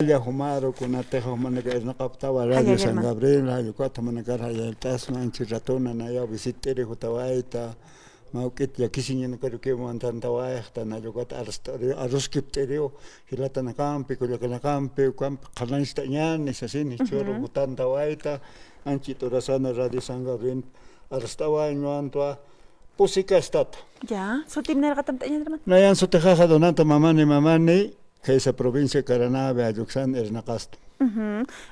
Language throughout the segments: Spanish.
Ya Humaro con Atejo Managar Naqaptawa Radio San Gabriel, Hayuquata Managar Hayaltas, Manchiratona, Naya, Visitere, Hutawaita, Maukit, Yakisin, Karuke, Mantantawaita, Nayugat Aruskipterio, Hilatanakampi, Kulakanampi, Kalanstayan, Nisasin, Choro, Hutantawaita, Anchitorasana Radio San Gabriel, Arstawa, Nuantua, Pusika Stat. Ya, so timner katamtanya naman. Nayan Sotejaja Donata Mamani. Que esa provincia Caranabe, Ayuxan, Ernacast.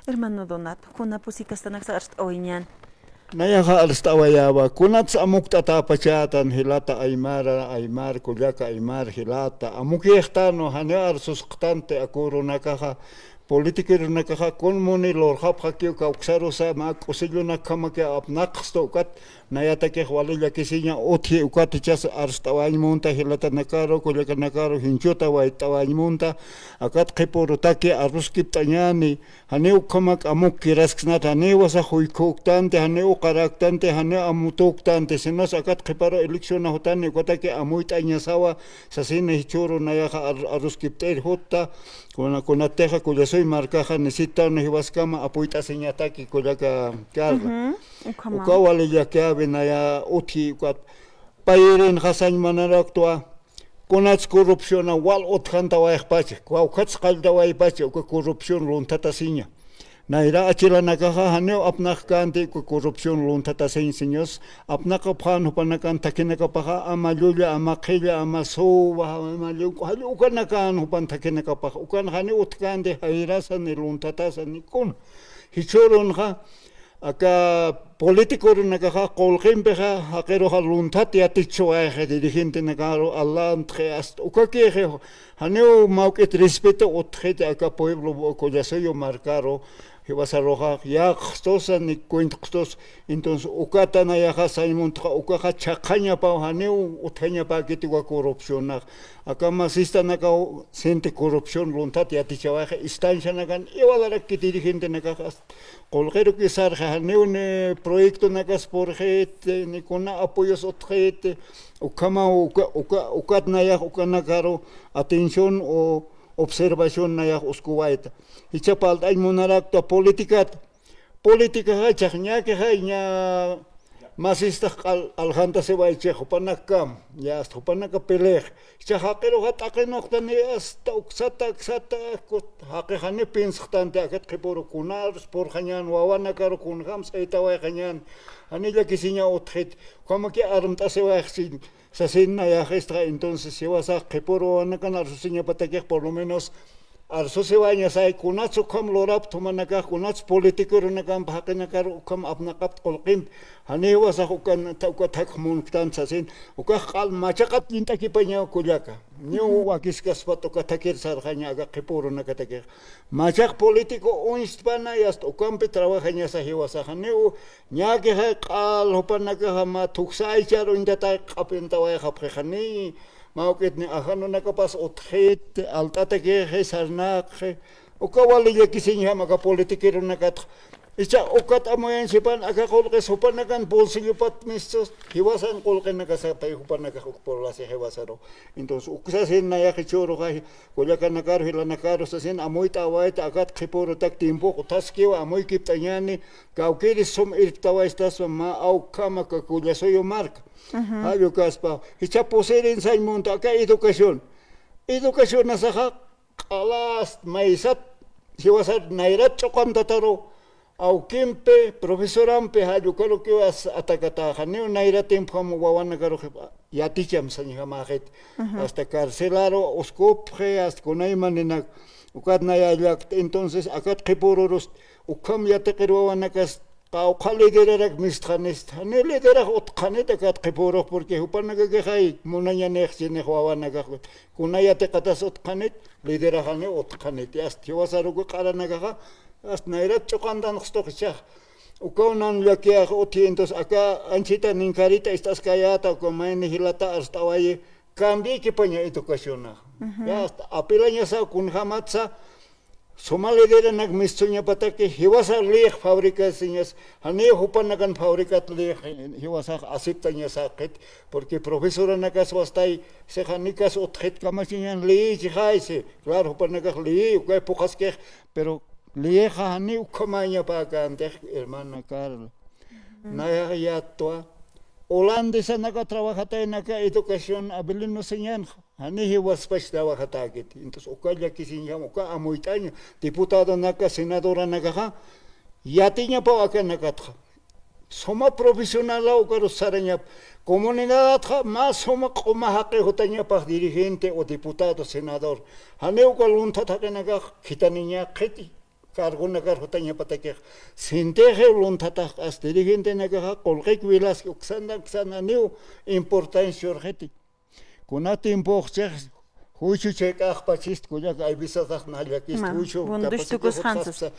Hermano Donato, kuna pusikastanak sa arst oinyan. Nayaha arstawayaba, kunats amuktata pachatan, hilata aymar, kuyaka aymar, hilata, amukiextano, hanear susktante, akuro nakaja, politikir nakaja, kunmuni lorhap hakio kauxarosa, mak usillo nakamake apnakstokat, nayatake walilla kisinya othi ukatichas arstawaymunta, hilata nakaro, kuyaka nakaro, hinchuta waitawaymunta, akat kipurutake aruskiptañani, haneu kamak amuk kirasknat, hanewasa huikuktante, haneu qaraktante, haneu amutuktante, sinas akat kiparo elecciona hotani, kotake amuitañasawa, sasina hichuru nayaja aruskipter hota, kunateja kuyasoy marcaja necesita una hiwaskama apuita señataki kuyaka kalga. Ukawali ya que naya uti kwat pairin hasan manaraktua kunats corrupción wal otkanta wa ekpache kwa kats qalda wa ipache ko corrupción luntata sinya naira achila nakaha haneo apnak kanti ko corrupción luntata sin seños apnak phan hupanakan takinaka paha amalulia amakhilia amasowa amalu halu ukanakan hupan takinaka paha ukan hani utkande hairasa ni luntata sanikun hichoron ha acá político nakaha kolqim beha hakero haluntat yaticho aje dirigente nakaro Allah entre hasta ukake haneo mauket respeto otjete acá pueblo collasoyo marcaro que vas a rojar ya xtosa ni cuentos entonces ukata na ya saimon ukaha chaqaña pa haneo uthaña pa kitiwa corrupción acá masista naka sente corrupción luntat yaticho aje instancia nakan igual que dirigente nakaha kolqero que sarja haneo ne proyecto nakas por gente ni con apoyos otjete ukama ukat na ya ukanakaro atención o observación naya uskuwaita hichapalt ay monarakto política hachaqña que hayña masista alhanta se va eche hopanakam ya hasta hopanaka pelej chaqero hataqenoqtani hasta uksata haqejane pinsqtante akat qiporo kunar por hañan wawanakaro kunham saitawa hañan anilla kisiña otjet como que armta se va sin Sasina ya gestra entonces se va a qiporo anakan arsusiña patakej por lo menos arso se vaña sai kunatsu kam lorap tumanaka kunats politiker nakan bhakanakar ukam apnaqap qolqim hanewa sa ukan tauka takmun ktan sasin ukah qal machaqat intaki paña kullaka niu wakiskas patoka takir sarjaña aga qiporo nakatakej machaq politico unstpana yast ukam pe trabajaña sa hiwa sa haneu ñake ha qal hopanaka hama tuksai charo indata qapenta wa khapkhani Mauket ni ahano nakapas otjet altata que sarnak ukawali ya kisinya maka politikero nakat icha ukat amoyan sipan aga kolke sopan nakan bolsillo pat mistos hiwasan kolke nakasapay hupan nakakukporla si hiwasaro entonces uksasin na ya kichoro kai kuyakan nakaro hila nakaro sasin amoy tawaita agat kiporo tak timpo utaskiwa amoy kiptanyani kaukiri som irtawa estas ma au kama kakuyasoyo marca Ayo kaspa, hicha poserin sa imunta acá educación. Educación nasaha alas maisat hiwasat nairat chokantataro au kimpe profesorampe hayo kalo que was atakata haneo nairatim como wawana karo yaticham sanya mahet hasta carcelaro oskopre hasta konaimanenak ukat nayak entonces akat qipororos ukam yateqiro wanakas Kau liderarak misthanist, ne liderak otkhane takat qiporo porque hupanaga gehay munanya nexi nexwawana gakut. Kunaya tekatas otkhane liderahane otkhane tias tiwasarugo qaranaga as nairat chokandan xtoqcha. Ukonan lakia otientos acá anchita ninkarita estas kayata como hilata hasta waye cambi que paña educación. Ya hasta apilaña sa kun hamatsa Somalidera nag mistunya patake hiwasa leh fábrica señas hane hupan nagan fábrica leh hiwasa aceptanya sakit porque profesora nagas wastai se hanikas otjet kamasian leh jihaise claro hupan nagas leh que pocas que pero leh hani ukamanya pagante hermana Carla naya ya toa holandesa naga trabajata en naga educación abelino señan Hani was pas trabajata que entonces okaya que sin llamo ka amoitaño diputado naga senadora naga ya tiña pa acá nagatja soma profesional o caro saraña comunidad más soma coma haqe hotaña pa dirigente o diputado senador haneu kalunta ta naga kitaniña qeti cargo naga hotaña patake sinteje lunta as dirigente naga colqek vilas oxanda xana neu importancia urgente Kunati impoxcheq huchu chekaq pachist kuyak aybisasaq nallakist huchu Bundustukos Hanses.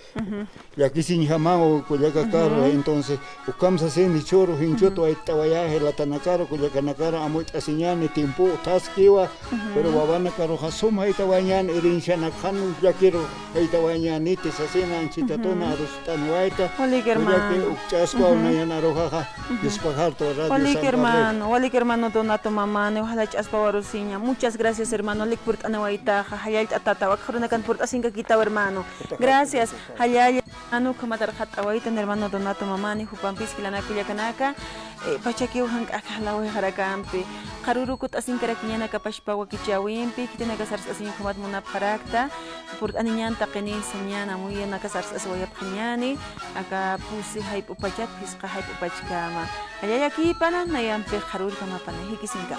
Yakisin jamao kuyaka carro entonces ukamsa seni choro hinchoto aitawaya helatanakaro kuyaka nakara amoit asiñani timpo taskiwa pero babana karo hasuma aitawañan irinshana khanu yakiro aitawañani tisasena anchitatona arustan waita kuyaka ukchaswa unayana rojaja dispajar to radio Walik hermano Donato Mamane ojalá chaspawarusiña muchas gracias hermano Likpurt anawaitaja hayal atatawak khrunakan purt asinka kitaw hermano gracias hayal hermano kamatarhat awaitan hermano Donato Mamane hupampis kilana kuyakanaka pachaki uhang akalawe harakampi qarurukut asinkarakiñana kapashpawa kichawimpi kitinaka sars asin khamat munap harakta purt aniñan taqini señana muy naka sars aswayap khanyani aka pusi hayp upachat pisqa hayp upachkama hayal aquí pana nayampi qarur kama pana hikisinka